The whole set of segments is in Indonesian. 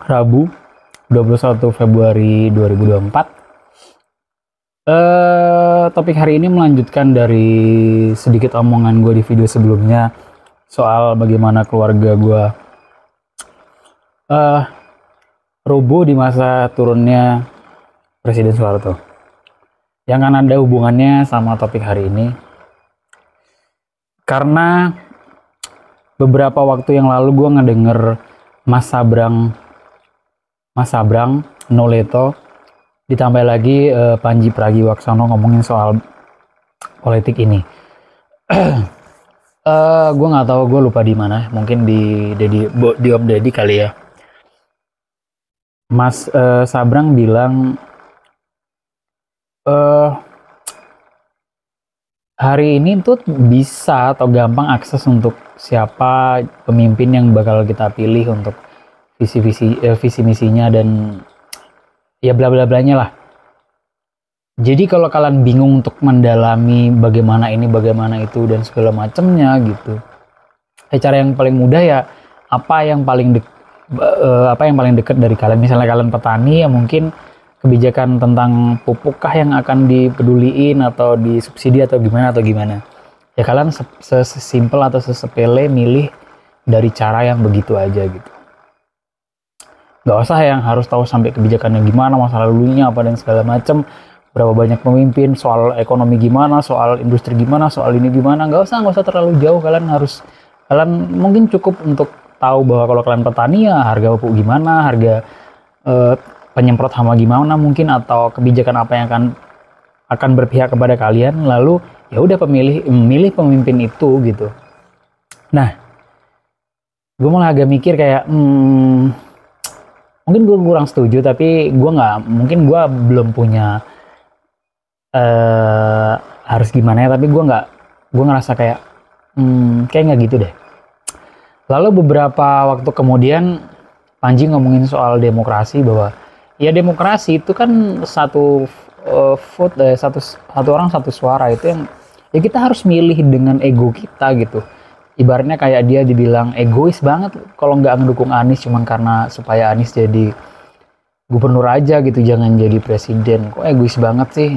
Rabu 21 Februari 2024. Topik hari ini melanjutkan dari sedikit omongan gue di video sebelumnya soal bagaimana keluarga gue rubuh di masa turunnya Presiden Soeharto. Yang kan ada hubungannya sama topik hari ini. Karena beberapa waktu yang lalu gue ngedenger Mas Sabrang, Noleto, ditambah lagi Panji Pragiwaksono ngomongin soal politik ini. Gue nggak tahu, gue lupa di mana, mungkin di Om Deddy kali ya. Mas Sabrang bilang hari ini tuh bisa atau gampang akses untuk siapa pemimpin yang bakal kita pilih untuk visi misinya dan ya bla bla blanya lah. Jadi kalau kalian bingung untuk mendalami bagaimana ini bagaimana itu dan segala macamnya gitu, cara yang paling mudah ya apa yang paling dekat dari kalian. Misalnya kalian petani ya mungkin kebijakan tentang pupukkah yang akan dipeduliin atau disubsidi atau gimana ya kalian sesimpel atau sesepele milih dari cara yang begitu aja gitu. Gak usah yang harus tahu sampai kebijakannya gimana, masa lalunya apa dan segala macam, berapa banyak pemimpin, soal ekonomi gimana, soal industri gimana, soal ini gimana. Gak usah terlalu jauh. Kalian mungkin cukup untuk tahu bahwa kalau kalian petani ya harga pupuk gimana, harga penyemprot hama gimana mungkin, atau kebijakan apa yang akan berpihak kepada kalian, lalu ya udah memilih pemimpin itu gitu. Nah, gue malah agak mikir kayak mungkin gue kurang setuju, tapi gue belum punya harus gimana ya, tapi gue ngerasa kayak kayak nggak gitu deh. Lalu beberapa waktu kemudian Panji ngomongin soal demokrasi, bahwa ya demokrasi itu kan satu orang satu suara, itu yang ya kita harus milih dengan ego kita gitu. Ibaratnya kayak dia dibilang egois banget kalau nggak ngedukung Anies cuman karena supaya Anies jadi gubernur aja gitu, jangan jadi presiden. Kok egois banget sih?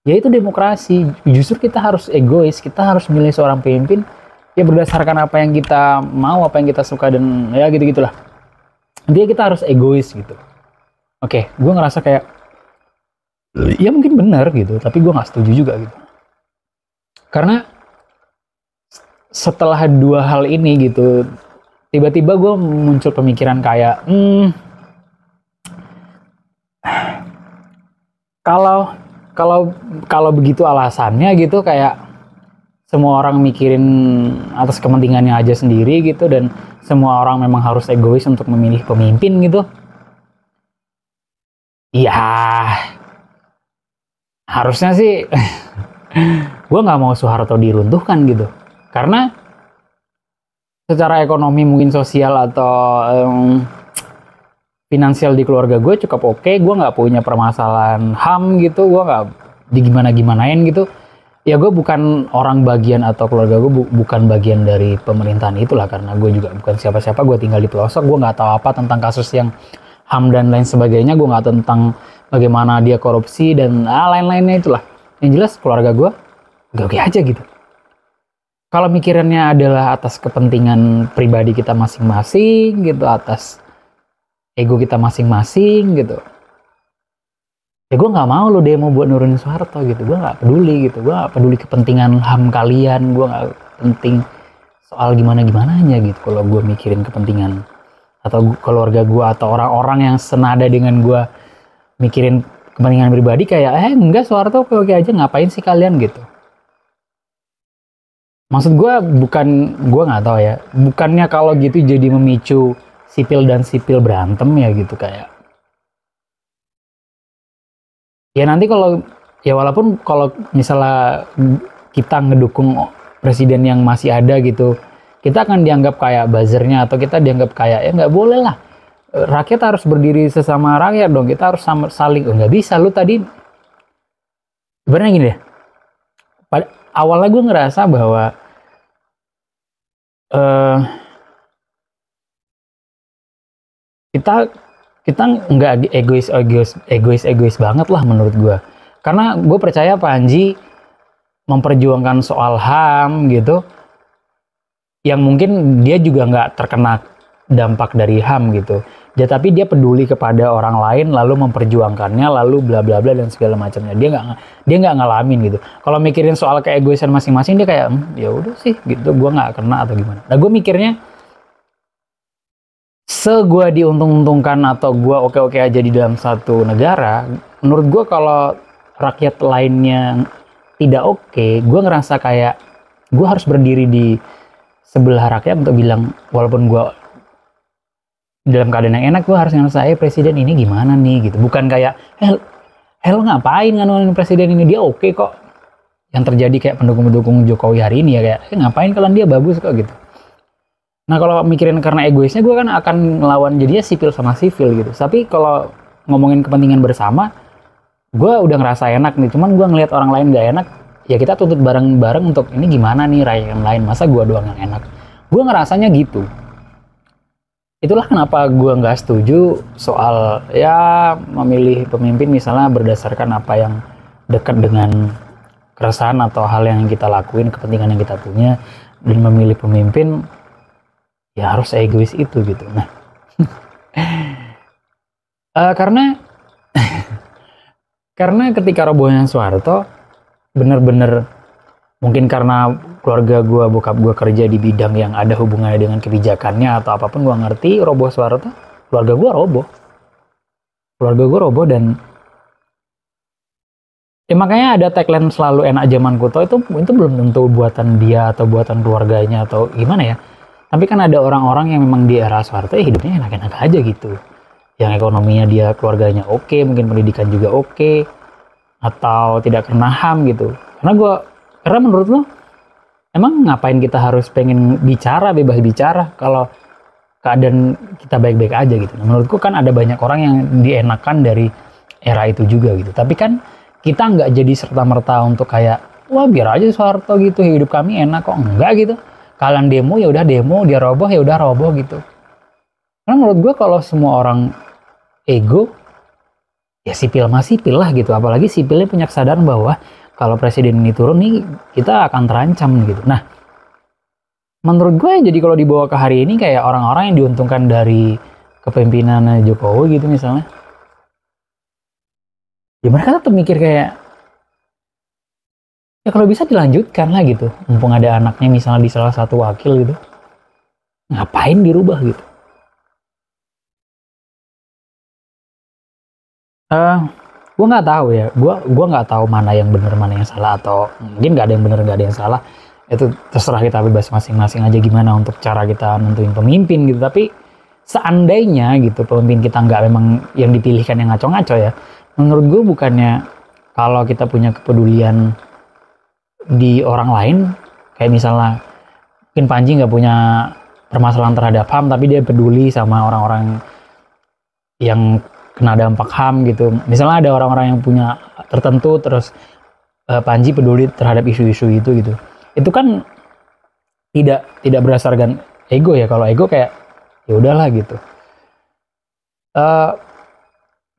Ya itu demokrasi. Justru kita harus egois, kita harus milih seorang pemimpin ya berdasarkan apa yang kita mau, apa yang kita suka, dan ya gitu-gitulah. Intinya kita harus egois gitu. Oke, gue ngerasa kayak ya mungkin benar gitu, tapi gue nggak setuju juga gitu. Karena setelah dua hal ini gitu, tiba-tiba gue muncul pemikiran kayak kalau begitu alasannya gitu, kayak semua orang mikirin atas kepentingannya aja sendiri gitu, dan semua orang memang harus egois untuk memilih pemimpin gitu. Ya harusnya sih gue nggak mau Soeharto diruntuhkan gitu, karena secara ekonomi mungkin sosial atau finansial di keluarga gue cukup oke. Gue nggak punya permasalahan HAM gitu, gue nggak digimana-gimanain gitu. Ya gue bukan orang bagian, atau keluarga gue bukan bagian dari pemerintahan itulah, karena gue juga bukan siapa-siapa. Gue tinggal di pelosok, gue nggak tahu apa tentang kasus yang HAM dan lain sebagainya. Gue nggak tahu tentang bagaimana dia korupsi dan lain-lainnya itulah. Yang jelas keluarga gue oke aja gitu. Kalau mikirannya adalah atas kepentingan pribadi kita masing-masing gitu, atas ego kita masing-masing gitu, ya gue nggak mau lo demo buat nurunin Soeharto gitu. Gue nggak peduli gitu. Gue nggak peduli kepentingan HAM kalian. Gue nggak penting soal gimana-gimananya gitu. Kalau gue mikirin kepentingan atau keluarga gue atau orang-orang yang senada dengan gue mikirin kepentingan pribadi, kayak enggak, Soeharto oke aja, ngapain sih kalian gitu. Maksud gue gue nggak tahu ya, bukannya kalau gitu jadi memicu sipil dan sipil berantem ya gitu, kayak ya nanti kalau ya walaupun kalau misalnya kita ngedukung presiden yang masih ada gitu, kita akan dianggap kayak buzzernya, atau kita dianggap kayak ya nggak boleh lah, rakyat harus berdiri sesama rakyat dong, kita harus saling. Nggak bisa, lu tadi sebenarnya gini deh, awalnya gue ngerasa bahwa eh kita kita nggak egois banget lah menurut gue, karena gue percaya Panji memperjuangkan soal HAM gitu, yang mungkin dia juga nggak terkena dampak dari HAM gitu. Dia tapi dia peduli kepada orang lain, lalu memperjuangkannya, lalu bla bla bla dan segala macamnya. Dia nggak ngalamin gitu. Kalau mikirin soal keegoisan masing-masing, dia kayak ya udah sih gitu, gue nggak kena atau gimana. Nah gue mikirnya, gue diuntung-untungkan atau gue oke-oke aja di dalam satu negara, menurut gue kalau rakyat lainnya tidak oke, gue ngerasa kayak gue harus berdiri di sebelah rakyat untuk bilang, walaupun gue dalam keadaan yang enak, gue harus ngerasa, presiden ini gimana nih gitu. Bukan kayak, lo ngapain nganuin presiden ini, dia oke kok. Yang terjadi kayak pendukung-pendukung Jokowi hari ini ya, kayak ngapain kalian, dia bagus kok gitu. Nah kalau mikirin karena egoisnya, gue kan akan ngelawan jadinya sipil sama sipil gitu. Tapi kalau ngomongin kepentingan bersama, gue udah ngerasa enak nih. Cuman gue ngelihat orang lain gak enak, ya kita tuntut bareng-bareng untuk ini gimana nih rakyat yang lain, masa gue doang yang enak. Gue ngerasanya gitu. Itulah kenapa gue nggak setuju soal ya memilih pemimpin misalnya berdasarkan apa yang dekat dengan keresahan atau hal yang kita lakuin, kepentingan yang kita punya, dan memilih pemimpin ya harus egois itu gitu. Nah karena ketika robohnya Soeharto, bener-bener mungkin karena keluarga gue, bokap gue kerja di bidang yang ada hubungannya dengan kebijakannya atau apapun, gue ngerti roboh Soeharto, keluarga gue roboh dan ya makanya ada tagline selalu enak zaman kuto, itu belum tentu buatan dia atau buatan keluarganya atau gimana ya, tapi kan ada orang-orang yang memang di era Soeharto ya hidupnya enak-enak aja gitu, yang ekonominya dia keluarganya oke, mungkin pendidikan juga oke, atau tidak kena HAM gitu. Karena menurut lo, emang ngapain kita harus pengen bicara, bebas bicara, kalau keadaan kita baik-baik aja gitu. Nah, menurutku kan ada banyak orang yang dienakan dari era itu juga gitu. Tapi kan kita nggak jadi serta-merta untuk kayak, wah biar aja Soeharto gitu, hidup kami enak kok. Enggak gitu. Kalian demo ya udah demo, dia roboh ya udah roboh gitu. Karena menurut gue kalau semua orang ego, ya sipil mah sipil lah gitu. Apalagi sipilnya punya kesadaran bahwa kalau presiden ini turun nih, kita akan terancam gitu. Nah, menurut gue jadi kalau dibawa ke hari ini kayak orang-orang yang diuntungkan dari kepemimpinan Jokowi gitu misalnya, ya mereka tetap mikir kayak, ya kalau bisa dilanjutkan lah gitu. Mumpung ada anaknya misalnya di salah satu wakil gitu, ngapain dirubah gitu. Gue nggak tahu ya, gue nggak tahu mana yang benar mana yang salah, atau mungkin nggak ada yang benar nggak ada yang salah, itu terserah kita, bebas masing-masing aja gimana untuk cara kita nentuin pemimpin gitu. Tapi seandainya gitu pemimpin kita nggak memang yang dipilihkan yang ngaco-ngaco ya, menurut gue bukannya kalau kita punya kepedulian di orang lain, kayak misalnya mungkin Panji nggak punya permasalahan terhadap HAM tapi dia peduli sama orang-orang yang kena dampak HAM gitu. Misalnya ada orang-orang yang punya tertentu, terus Panji peduli terhadap isu-isu itu gitu. Itu kan tidak berdasarkan ego ya. Kalau ego kayak ya udahlah gitu.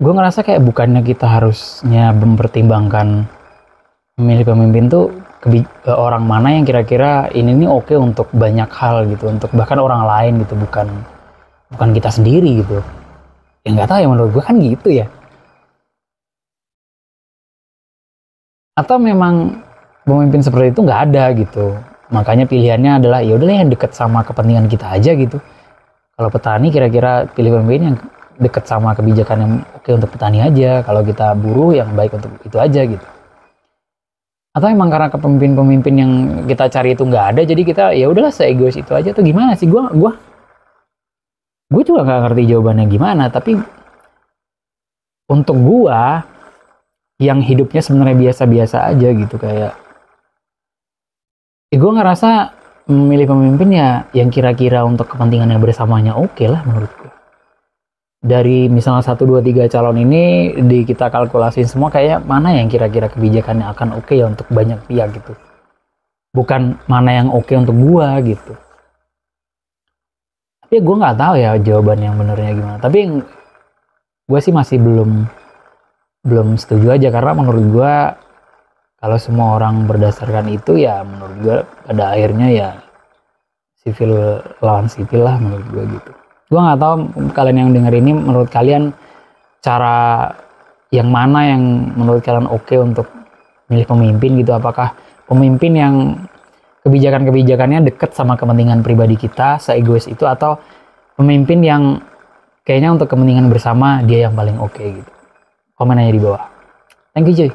Gue ngerasa kayak bukannya kita harusnya mempertimbangkan memilih pemimpin tuh orang mana yang kira-kira ini nih oke untuk banyak hal gitu, untuk bahkan orang lain gitu, bukan kita sendiri gitu. Ya nggak tahu ya, menurut gue kan gitu ya. Atau memang pemimpin seperti itu nggak ada gitu, makanya pilihannya adalah ya udahlah yang dekat sama kepentingan kita aja gitu. Kalau petani kira-kira pilih pemimpin yang dekat sama kebijakan yang oke untuk petani aja, kalau kita buruh yang baik untuk itu aja gitu. Atau emang karena kepemimpin-pemimpin yang kita cari itu nggak ada, jadi kita ya udahlah seegois itu aja, atau gimana sih? Gue juga nggak ngerti jawabannya gimana, tapi untuk gue yang hidupnya sebenarnya biasa-biasa aja gitu, kayak gue ngerasa memilih pemimpin ya yang kira-kira untuk kepentingan yang bersamanya oke lah menurut gue. Dari misalnya 1, 2, 3 calon ini kita kalkulasiin semua, kayak mana yang kira-kira kebijakannya akan oke ya untuk banyak pihak gitu, bukan mana yang oke untuk gue gitu. Ya gue nggak tahu ya jawaban yang benernya gimana. Tapi gue sih masih belum setuju aja, karena menurut gue kalau semua orang berdasarkan itu ya menurut gue pada akhirnya ya sipil lawan sipil lah menurut gue gitu. Gue nggak tahu kalian yang denger ini, menurut kalian cara yang mana yang menurut kalian oke untuk milih pemimpin gitu? Apakah pemimpin yang kebijakan-kebijakannya deket sama kepentingan pribadi kita, seegois itu, atau pemimpin yang kayaknya untuk kepentingan bersama dia yang paling oke gitu? Komen aja di bawah. Thank you cuy.